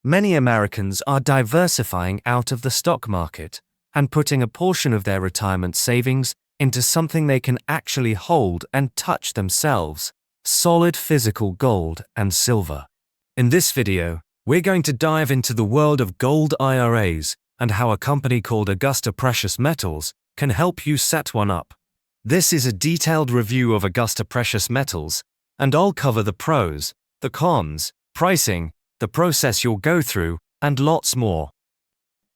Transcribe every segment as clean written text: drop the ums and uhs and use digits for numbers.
Many Americans are diversifying out of the stock market and putting a portion of their retirement savings into something they can actually hold and touch themselves: solid physical gold and silver. In this video, we're going to dive into the world of gold IRAs and how a company called Augusta Precious Metals can help you set one up. This is a detailed review of Augusta Precious Metals, and I'll cover the pros, the cons, pricing, the process you'll go through, and lots more.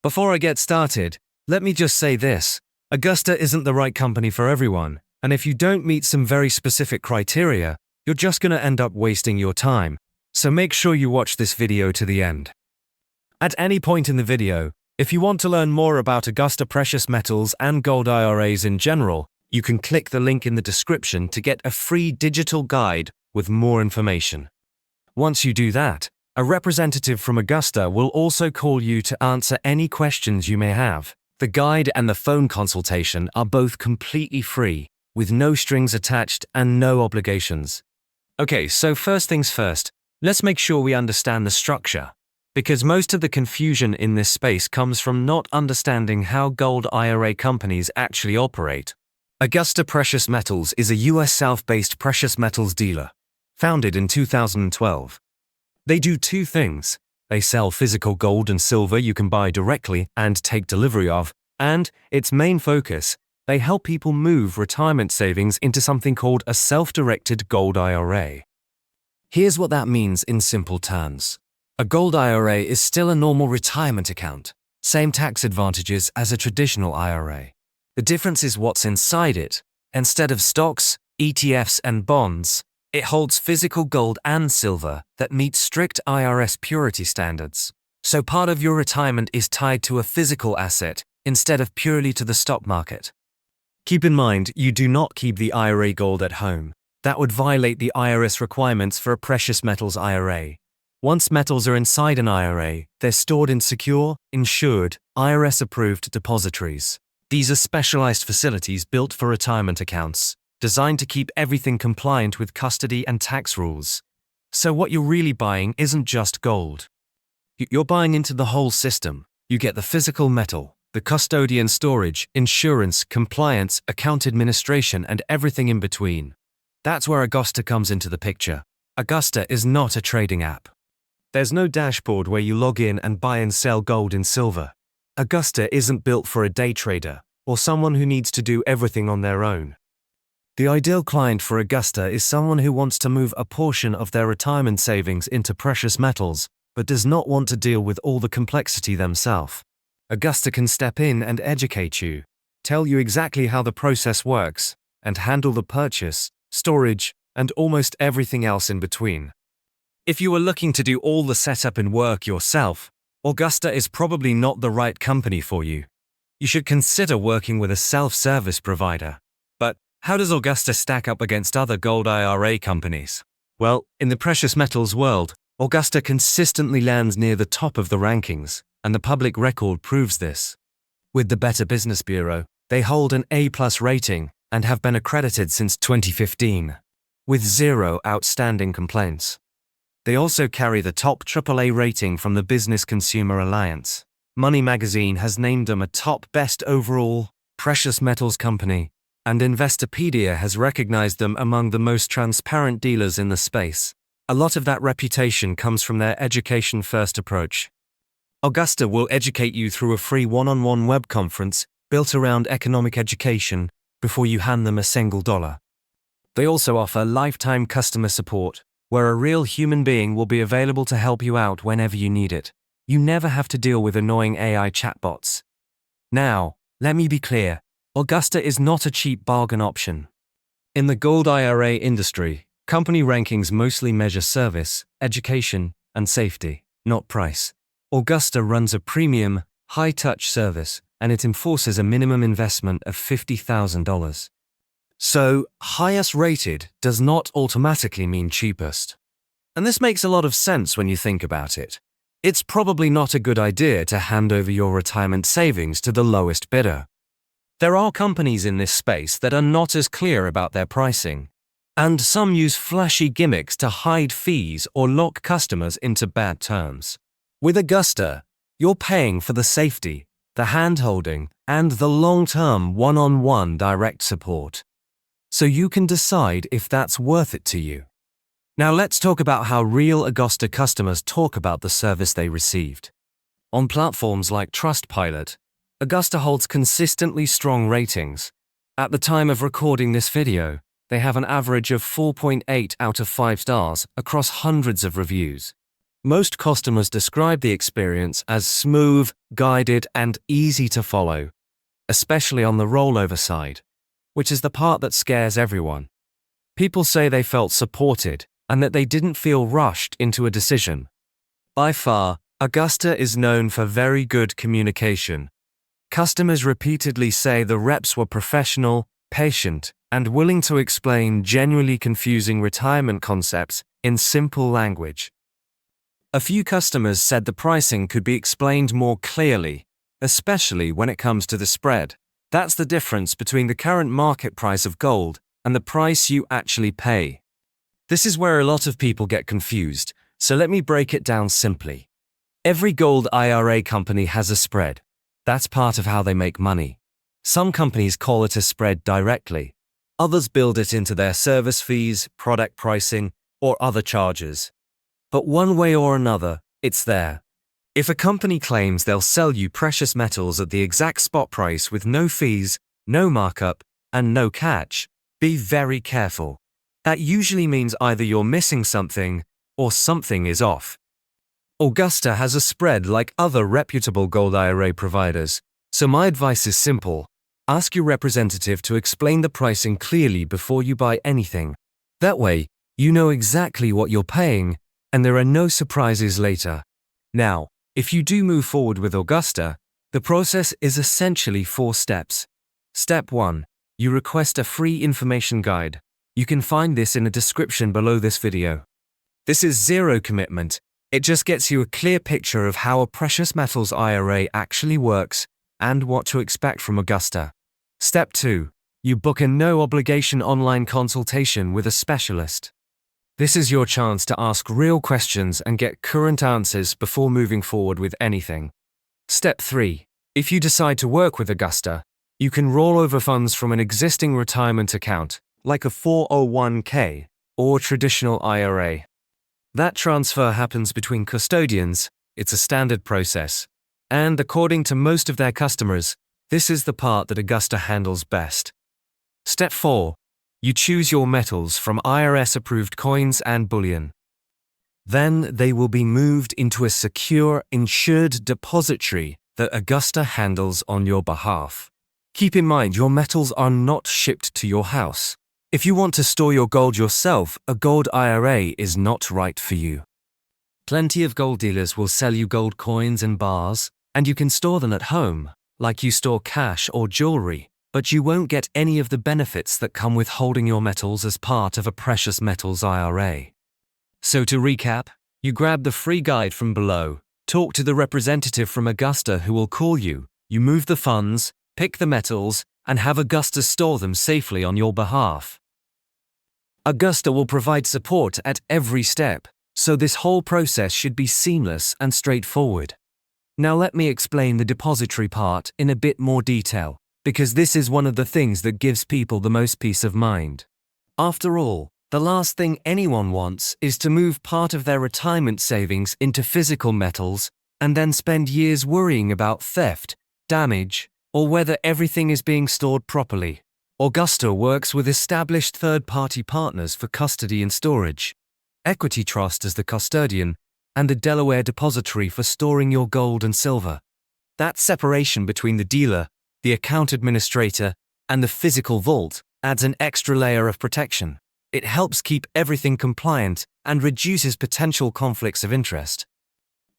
Before I get started, let me just say this: Augusta isn't the right company for everyone, and if you don't meet some very specific criteria, you're just going to end up wasting your time. So make sure you watch this video to the end. At any point in the video, if you want to learn more about Augusta Precious Metals and gold IRAs in general, you can click the link in the description to get a free digital guide with more information. Once you do that, a representative from Augusta will also call you to answer any questions you may have. The guide and the phone consultation are both completely free, with no strings attached and no obligations. Okay, so first things first, let's make sure we understand the structure, because most of the confusion in this space comes from not understanding how gold IRA companies actually operate. Augusta Precious Metals is a US South-based precious metals dealer, founded in 2012. They do two things. They sell physical gold and silver you can buy directly and take delivery of, and its main focus, they help people move retirement savings into something called a self-directed gold IRA. Here's what that means in simple terms. A gold IRA is still a normal retirement account, same tax advantages as a traditional IRA. The difference is what's inside it. Instead of stocks, ETFs, and bonds, it holds physical gold and silver that meet strict IRS purity standards. So part of your retirement is tied to a physical asset instead of purely to the stock market. Keep in mind, you do not keep the IRA gold at home. That would violate the IRS requirements for a precious metals IRA. Once metals are inside an IRA, they're stored in secure, insured, IRS-approved depositories. These are specialized facilities built for retirement accounts, designed to keep everything compliant with custody and tax rules. So what you're really buying isn't just gold. You're buying into the whole system. You get the physical metal, the custodian storage, insurance, compliance, account administration, and everything in between. That's where Augusta comes into the picture. Augusta is not a trading app. There's no dashboard where you log in and buy and sell gold and silver. Augusta isn't built for a day trader or someone who needs to do everything on their own. The ideal client for Augusta is someone who wants to move a portion of their retirement savings into precious metals, but does not want to deal with all the complexity themselves. Augusta can step in and educate you, tell you exactly how the process works, and handle the purchase, storage, and almost everything else in between. If you are looking to do all the setup and work yourself, Augusta is probably not the right company for you. You should consider working with a self-service provider. But how does Augusta stack up against other gold IRA companies? Well, in the precious metals world, Augusta consistently lands near the top of the rankings, and the public record proves this. With the Better Business Bureau, they hold an A+ rating and have been accredited since 2015, with 0 outstanding complaints. They also carry the top AAA rating from the Business Consumer Alliance. Money Magazine has named them a top best overall precious metals company, and Investopedia has recognized them among the most transparent dealers in the space. A lot of that reputation comes from their education-first approach. Augusta will educate you through a free one-on-one web conference built around economic education before you hand them a single dollar. They also offer lifetime customer support, where a real human being will be available to help you out whenever you need it. You never have to deal with annoying AI chatbots. Now, let me be clear, Augusta is not a cheap bargain option. In the gold IRA industry, company rankings mostly measure service, education, and safety, not price. Augusta runs a premium, high-touch service, and it enforces a minimum investment of $50,000. So, highest rated does not automatically mean cheapest. And this makes a lot of sense when you think about it. It's probably not a good idea to hand over your retirement savings to the lowest bidder. There are companies in this space that are not as clear about their pricing, and some use flashy gimmicks to hide fees or lock customers into bad terms. With Augusta, you're paying for the safety, the hand-holding, and the long-term one-on-one direct support. So you can decide if that's worth it to you. Now let's talk about how real Augusta customers talk about the service they received. On platforms like Trustpilot, Augusta holds consistently strong ratings. At the time of recording this video, they have an average of 4.8 out of 5 stars across hundreds of reviews. Most customers describe the experience as smooth, guided, and easy to follow, especially on the rollover side, which is the part that scares everyone. People say they felt supported and that they didn't feel rushed into a decision. By far, Augusta is known for very good communication. Customers repeatedly say the reps were professional, patient, and willing to explain genuinely confusing retirement concepts in simple language. A few customers said the pricing could be explained more clearly, especially when it comes to the spread. That's the difference between the current market price of gold and the price you actually pay. This is where a lot of people get confused, so let me break it down simply. Every Gold IRA company has a spread. That's part of how they make money. Some companies call it a spread directly. Others build it into their service fees, product pricing, or other charges. But one way or another, it's there. If a company claims they'll sell you precious metals at the exact spot price with no fees, no markup, and no catch, be very careful. That usually means either you're missing something or something is off. Augusta has a spread like other reputable Gold IRA providers, so my advice is simple. Ask your representative to explain the pricing clearly before you buy anything. That way, you know exactly what you're paying, and there are no surprises later. Now, if you do move forward with Augusta, the process is essentially 4 steps. Step 1. You request a free information guide. You can find this in the description below this video. This is zero commitment. It just gets you a clear picture of how a precious metals IRA actually works and what to expect from Augusta. Step 2. You book a no-obligation online consultation with a specialist. This is your chance to ask real questions and get current answers before moving forward with anything. Step 3. If you decide to work with Augusta, you can roll over funds from an existing retirement account, like a 401k or traditional IRA. That transfer happens between custodians. It's a standard process. And according to most of their customers, this is the part that Augusta handles best. Step 4. You choose your metals from IRS-approved coins and bullion. Then they will be moved into a secure, insured depository that Augusta handles on your behalf. Keep in mind, your metals are not shipped to your house. If you want to store your gold yourself, a Gold IRA is not right for you. Plenty of gold dealers will sell you gold coins and bars, and you can store them at home, like you store cash or jewelry, but you won't get any of the benefits that come with holding your metals as part of a precious metals IRA. So to recap, you grab the free guide from below, talk to the representative from Augusta who will call you, you move the funds, pick the metals, and have Augusta store them safely on your behalf. Augusta will provide support at every step, so this whole process should be seamless and straightforward. Now let me explain the depository part in a bit more detail, because this is one of the things that gives people the most peace of mind. After all, the last thing anyone wants is to move part of their retirement savings into physical metals and then spend years worrying about theft, damage, or whether everything is being stored properly. Augusta works with established third-party partners for custody and storage, Equity Trust as the custodian, and the Delaware Depository for storing your gold and silver. That separation between the dealer, the account administrator, and the physical vault adds an extra layer of protection. It helps keep everything compliant and reduces potential conflicts of interest.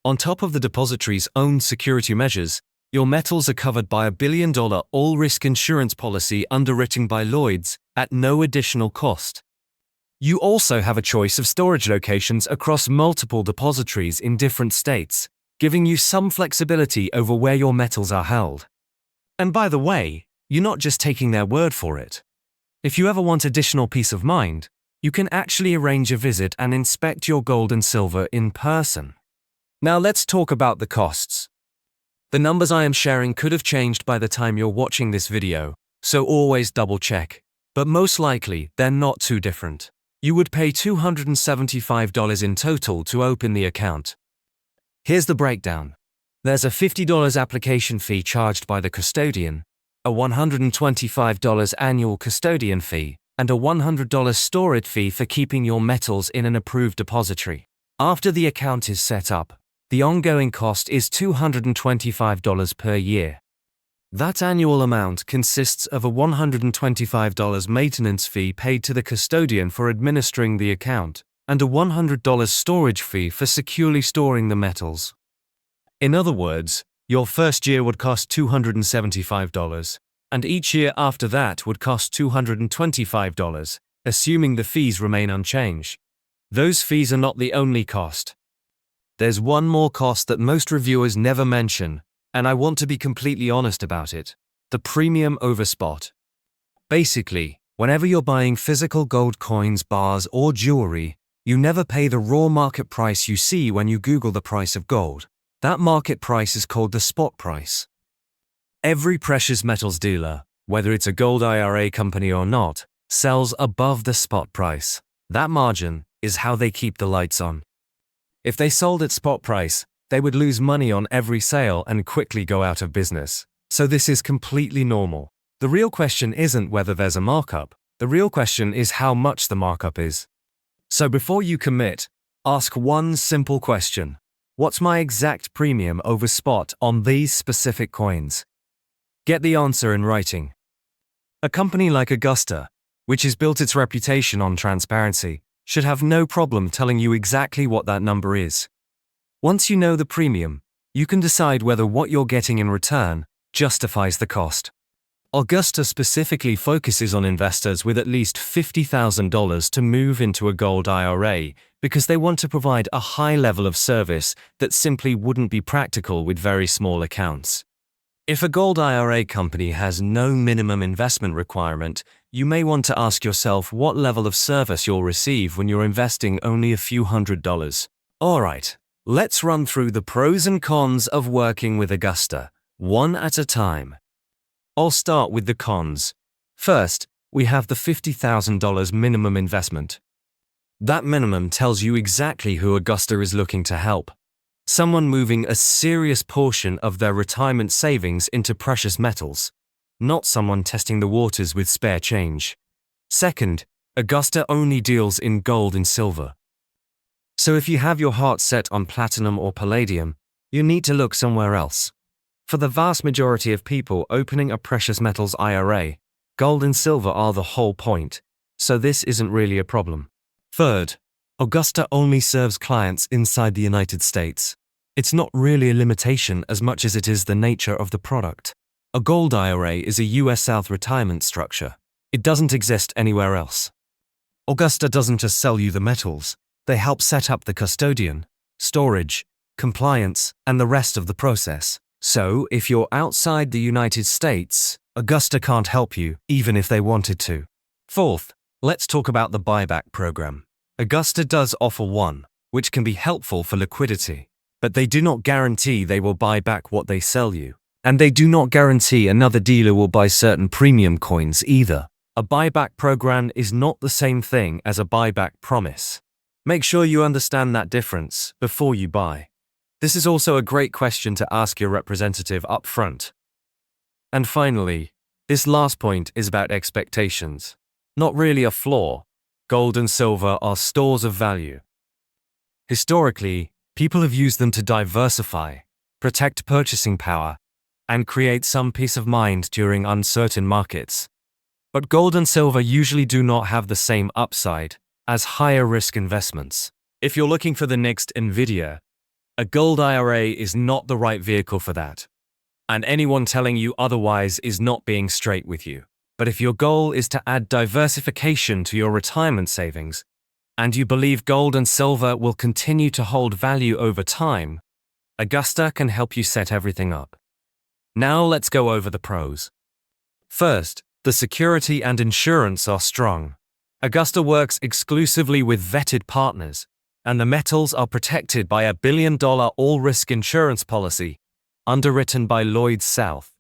On top of the depository's own security measures, your metals are covered by a $1 billion all-risk insurance policy underwritten by Lloyd's at no additional cost. You also have a choice of storage locations across multiple depositories in different states, giving you some flexibility over where your metals are held. And by the way, you're not just taking their word for it. If you ever want additional peace of mind, you can actually arrange a visit and inspect your gold and silver in person. Now let's talk about the costs. The numbers I am sharing could have changed by the time you're watching this video, so always double check. But most likely, they're not too different. You would pay $275 in total to open the account. Here's the breakdown. There's a $50 application fee charged by the custodian, a $125 annual custodian fee, and a $100 storage fee for keeping your metals in an approved depository. After the account is set up, the ongoing cost is $225 per year. That annual amount consists of a $125 maintenance fee paid to the custodian for administering the account, and a $100 storage fee for securely storing the metals. In other words, your first year would cost $275, and each year after that would cost $225, assuming the fees remain unchanged. Those fees are not the only cost. There's one more cost that most reviewers never mention, and I want to be completely honest about it: the premium over spot. Basically, whenever you're buying physical gold coins, bars, or jewelry, you never pay the raw market price you see when you Google the price of gold. That market price is called the spot price. Every precious metals dealer, whether it's a Gold IRA company or not, sells above the spot price. That margin is how they keep the lights on. If they sold at spot price, they would lose money on every sale and quickly go out of business. So this is completely normal. The real question isn't whether there's a markup. The real question is how much the markup is. So before you commit, ask one simple question. What's my exact premium over spot on these specific coins? Get the answer in writing. A company like Augusta, which has built its reputation on transparency, should have no problem telling you exactly what that number is. Once you know the premium, you can decide whether what you're getting in return justifies the cost. Augusta specifically focuses on investors with at least $50,000 to move into a Gold IRA because they want to provide a high level of service that simply wouldn't be practical with very small accounts. If a Gold IRA company has no minimum investment requirement, you may want to ask yourself what level of service you'll receive when you're investing only a few $100s. Alright, let's run through the pros and cons of working with Augusta, one at a time. I'll start with the cons. First, we have the $50,000 minimum investment. That minimum tells you exactly who Augusta is looking to help. Someone moving a serious portion of their retirement savings into precious metals, not someone testing the waters with spare change. Second, Augusta only deals in gold and silver. So if you have your heart set on platinum or palladium, you need to look somewhere else. For the vast majority of people opening a precious metals IRA, gold and silver are the whole point, so this isn't really a problem. Third, Augusta only serves clients inside the United States. It's not really a limitation as much as it is the nature of the product. A Gold IRA is a US South retirement structure. It doesn't exist anywhere else. Augusta doesn't just sell you the metals, they help set up the custodian, storage, compliance, and the rest of the process. So, if you're outside the United States, Augusta can't help you, even if they wanted to. Fourth, let's talk about the buyback program. Augusta does offer one, which can be helpful for liquidity, but they do not guarantee they will buy back what they sell you. And they do not guarantee another dealer will buy certain premium coins either. A buyback program is not the same thing as a buyback promise. Make sure you understand that difference before you buy. This is also a great question to ask your representative up front. And finally, this last point is about expectations. Not really a flaw. Gold and silver are stores of value. Historically, people have used them to diversify, protect purchasing power, and create some peace of mind during uncertain markets. But gold and silver usually do not have the same upside as higher risk investments. If you're looking for the next Nvidia, a Gold IRA is not the right vehicle for that. And anyone telling you otherwise is not being straight with you. But if your goal is to add diversification to your retirement savings, and you believe gold and silver will continue to hold value over time, Augusta can help you set everything up. Now let's go over the pros. First, the security and insurance are strong. Augusta works exclusively with vetted partners, and the metals are protected by a $1 billion all-risk insurance policy, underwritten by Lloyd's South.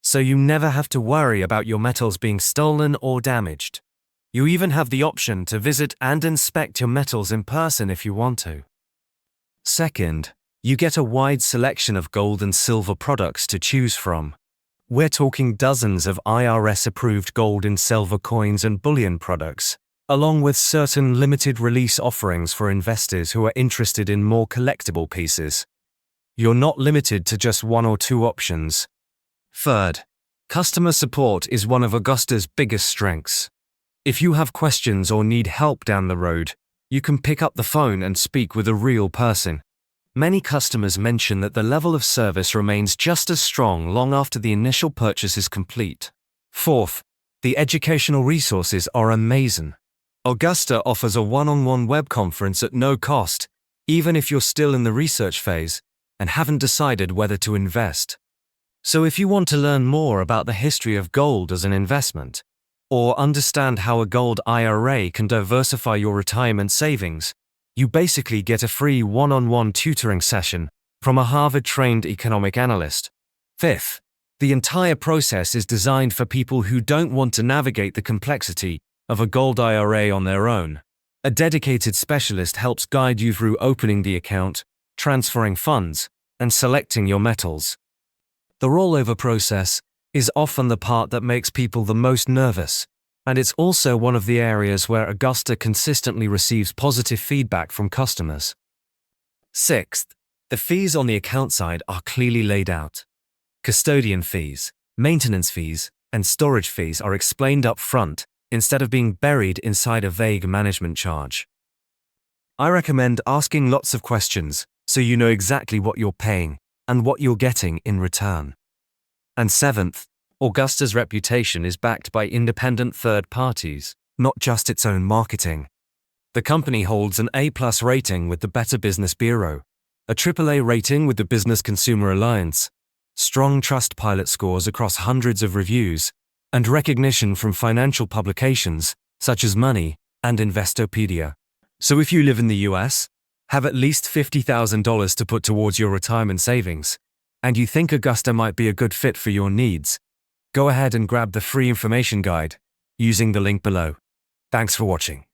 So you never have to worry about your metals being stolen or damaged. You even have the option to visit and inspect your metals in person if you want to. Second, you get a wide selection of gold and silver products to choose from. We're talking dozens of IRS-approved gold and silver coins and bullion products, along with certain limited release offerings for investors who are interested in more collectible pieces. You're not limited to just one or two options. Third, customer support is one of Augusta's biggest strengths. If you have questions or need help down the road, you can pick up the phone and speak with a real person. Many customers mention that the level of service remains just as strong long after the initial purchase is complete. Fourth, the educational resources are amazing. Augusta offers a one-on-one web conference at no cost, even if you're still in the research phase and haven't decided whether to invest. So if you want to learn more about the history of gold as an investment, or understand how a Gold IRA can diversify your retirement savings, you basically get a free one-on-one tutoring session from a Harvard-trained economic analyst. Fifth, the entire process is designed for people who don't want to navigate the complexity of a Gold IRA on their own. A dedicated specialist helps guide you through opening the account, transferring funds, and selecting your metals. The rollover process is often the part that makes people the most nervous, and it's also one of the areas where Augusta consistently receives positive feedback from customers. Sixth, the fees on the account side are clearly laid out. Custodian fees, maintenance fees, and storage fees are explained up front instead of being buried inside a vague management charge. I recommend asking lots of questions so you know exactly what you're paying and what you're getting in return. And seventh, Augusta's reputation is backed by independent third parties, not just its own marketing. The company holds an A+ rating with the Better Business Bureau, a AAA rating with the Business Consumer Alliance, strong Trustpilot scores across hundreds of reviews, and recognition from financial publications such as Money and Investopedia. So if you live in the US, have at least $50,000 to put towards your retirement savings, and you think Augusta might be a good fit for your needs, go ahead and grab the free information guide using the link below. Thanks for watching.